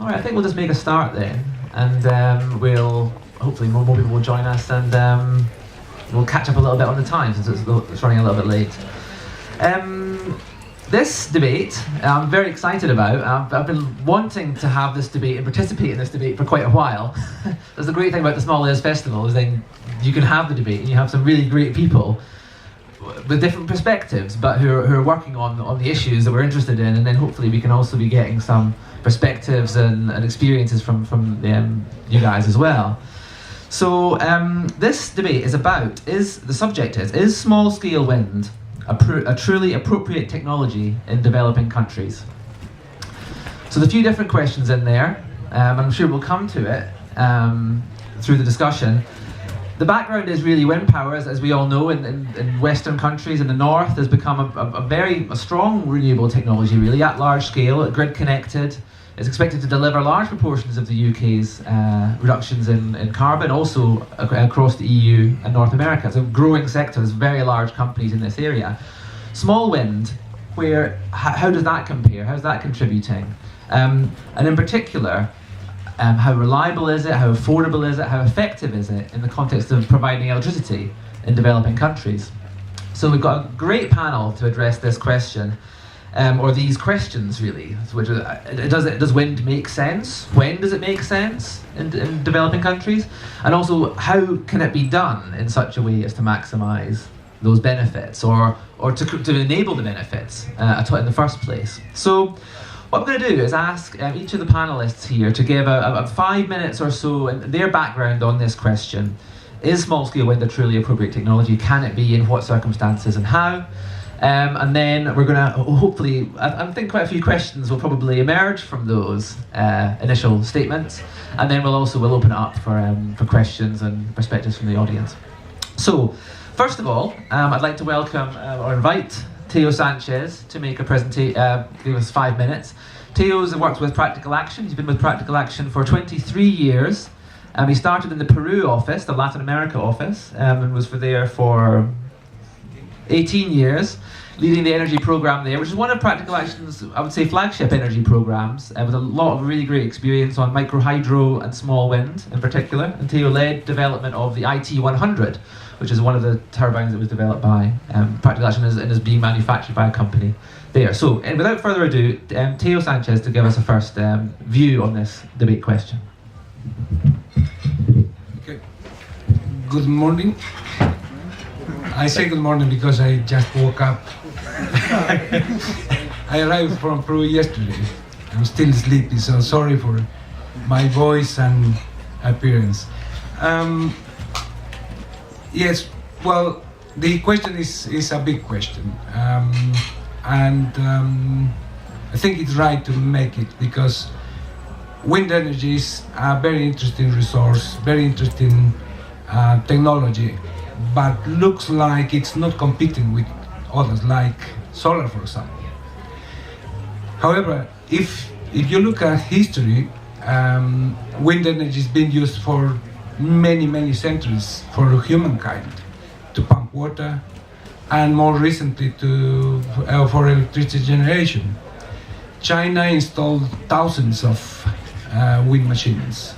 All right, I think we'll just make a start then, and we'll hopefully more people will join us, and we'll catch up a little bit on the time since it's running a little bit late. This debate I'm very excited about. I've been wanting to have this debate and participate in this debate for quite a while. That's the great thing about the Small Eales Festival, is then you can have the debate and you have some really great people with different perspectives, but who are working on the issues that we're interested in, and then hopefully we can also be getting some perspectives and experiences from you guys as well. So this debate is small scale wind a truly appropriate technology in developing countries? So there's a few different questions in there, and I'm sure we'll come to it through the discussion. The background is really wind power, as we all know, in Western countries. In the north has become a strong renewable technology, really, at large scale, grid connected. It's expected to deliver large proportions of the UK's reductions in carbon, also across the EU and North America. So growing sectors, very large companies in this area. Small wind, how does that compare? How's that contributing? And in particular, how reliable is it? How affordable is it? How effective is it in the context of providing electricity in developing countries? So we've got a great panel to address this question. Or these questions, really. Which does wind make sense? When does it make sense in developing countries? And also, how can it be done in such a way as to maximise those benefits, or to enable the benefits in the first place? So what I'm going to do is ask each of the panellists here to give a 5 minutes or so in their background on this question. Is small-scale wind a truly appropriate technology? Can it be? In what circumstances and how? And then we're going to hopefully, I think quite a few questions will probably emerge from those initial statements, and then we'll open it up for questions and perspectives from the audience. So, first of all, I'd like to welcome or invite Teo Sanchez to make a presentation, give us 5 minutes. Teo's worked with Practical Action. He's been with Practical Action for 23 years. He started in the Peru office, the Latin America office, and was there for 18 years, leading the energy program there, which is one of Practical Action's, I would say, flagship energy programs, with a lot of really great experience on micro hydro and small wind in particular. And Teo led development of the IT100, which is one of the turbines that was developed by Practical Action and is being manufactured by a company there. So, without further ado, Teo Sanchez to give us a first view on this debate question. Okay. Good morning. I say good morning because I just woke up. I arrived from Peru yesterday. I'm still sleepy, so sorry for my voice and appearance. Yes, well, the question is a big question. And I think it's right to make it because wind energy is a very interesting resource, very interesting technology, but looks like it's not competing with others like solar, for example. However, if you look at history, wind energy has been used for many centuries for humankind to pump water, and more recently for electricity generation. China installed thousands of wind machines.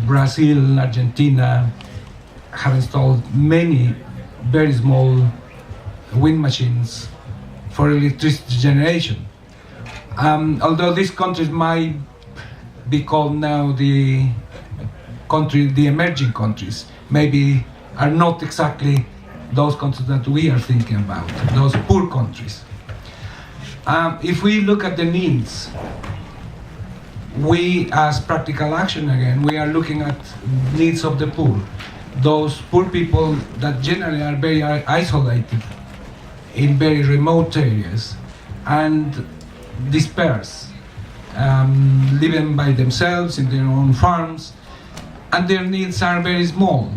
Brazil, Argentina have installed many very small wind machines for electricity generation. Although these countries might be called now the emerging countries, maybe are not exactly those countries that we are thinking about, those poor countries. If we look at the needs, we as Practical Action again, we are looking at needs of the poor. Those poor people that generally are very isolated in very remote areas and dispersed, living by themselves in their own farms, and their needs are very small.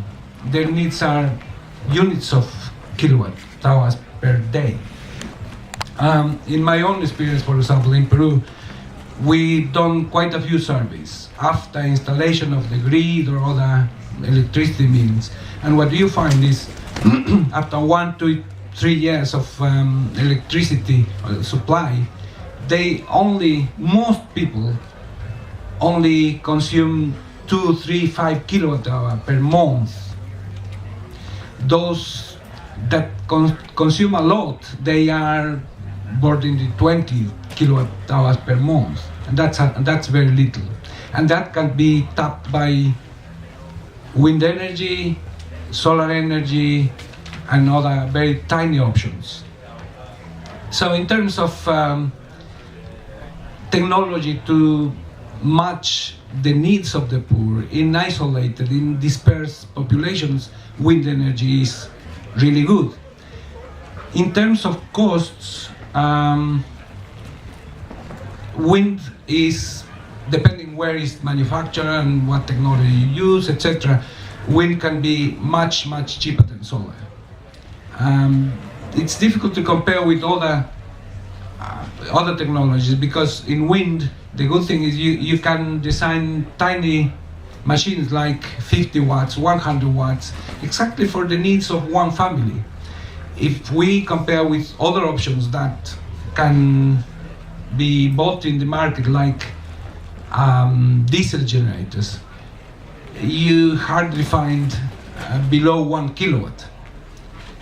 Their needs are units of kilowatt hours per day. In my own experience, for example, in Peru, we've done quite a few surveys after installation of the grid or other electricity means, and what you find is after 1 to 3 years of electricity supply, most people only consume 2, 3, 5 kilowatt hour per month. Those that consume a lot, they are bordering the 20 kilowatt hours per month, and that's very little. And that can be tapped by wind energy, solar energy, and other very tiny options. So in terms of technology to match the needs of the poor in isolated, in dispersed populations, wind energy is really good. In terms of costs, wind is, depending where it's manufactured and what technology you use, etc., wind can be much, much cheaper than solar. It's difficult to compare with other technologies, because in wind, the good thing is you can design tiny machines like 50 watts, 100 watts, exactly for the needs of one family. If we compare with other options that can be bought in the market, like diesel generators, you hardly find below 1 kilowatt.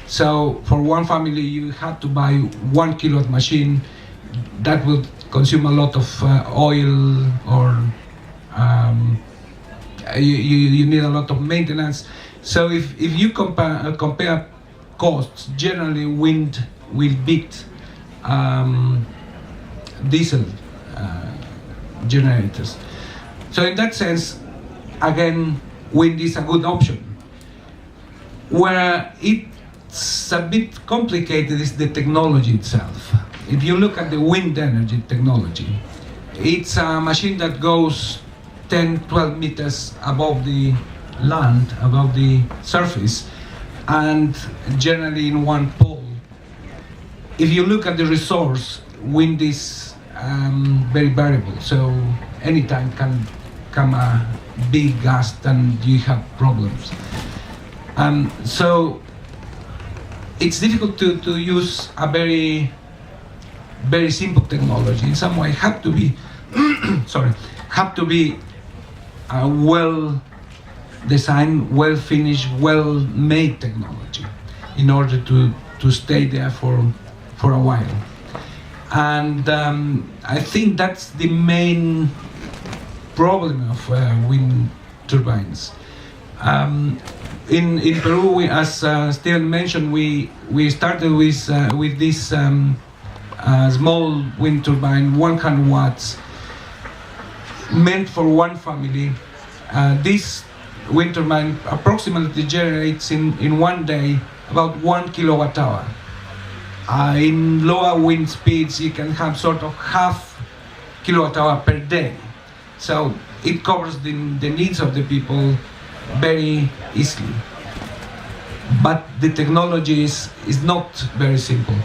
So for one family, you have to buy 1 kilowatt machine that will consume a lot of oil, or you need a lot of maintenance. So if you compare costs, generally wind will beat diesel generators. So in that sense, again, wind is a good option. Where it's a bit complicated is the technology itself. If you look at the wind energy technology, it's a machine that goes 10, 12 meters above the land, above the surface, and generally in one pole. If you look at the resource, wind is very variable, so anytime can come a big gust and you have problems. So it's difficult to use a very simple technology. In some way, have to be well designed, well finished, well made technology in order to stay there for a while. And I think that's the main problem of wind turbines. In Peru, as Steven mentioned, we started with this small wind turbine, 100 watts, meant for one family. This wind turbine approximately generates in one day about 1 kilowatt hour. In lower wind speeds, you can have sort of half kilowatt hour per day. So it covers the needs of the people very easily. But the technology is not very simple.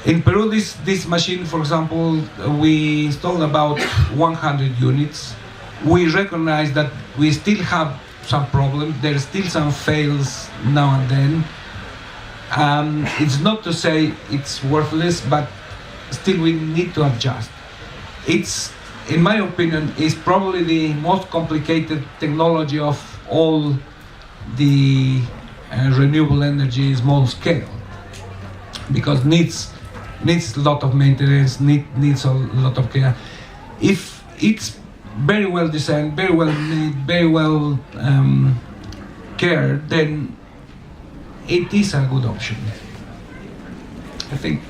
In Peru, this machine, for example, we installed about 100 units. We recognize that we still have some problems. There are still some fails now and then. It's not to say it's worthless, but still we need to adjust. It's, in my opinion, is probably the most complicated technology of all the renewable energy small scale, because needs a lot of maintenance, needs a lot of care. If it's very well designed, very well made, very well cared, then it is a good option. I think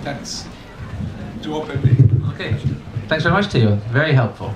that's to open me. Okay, thanks very much, Teo. Very helpful.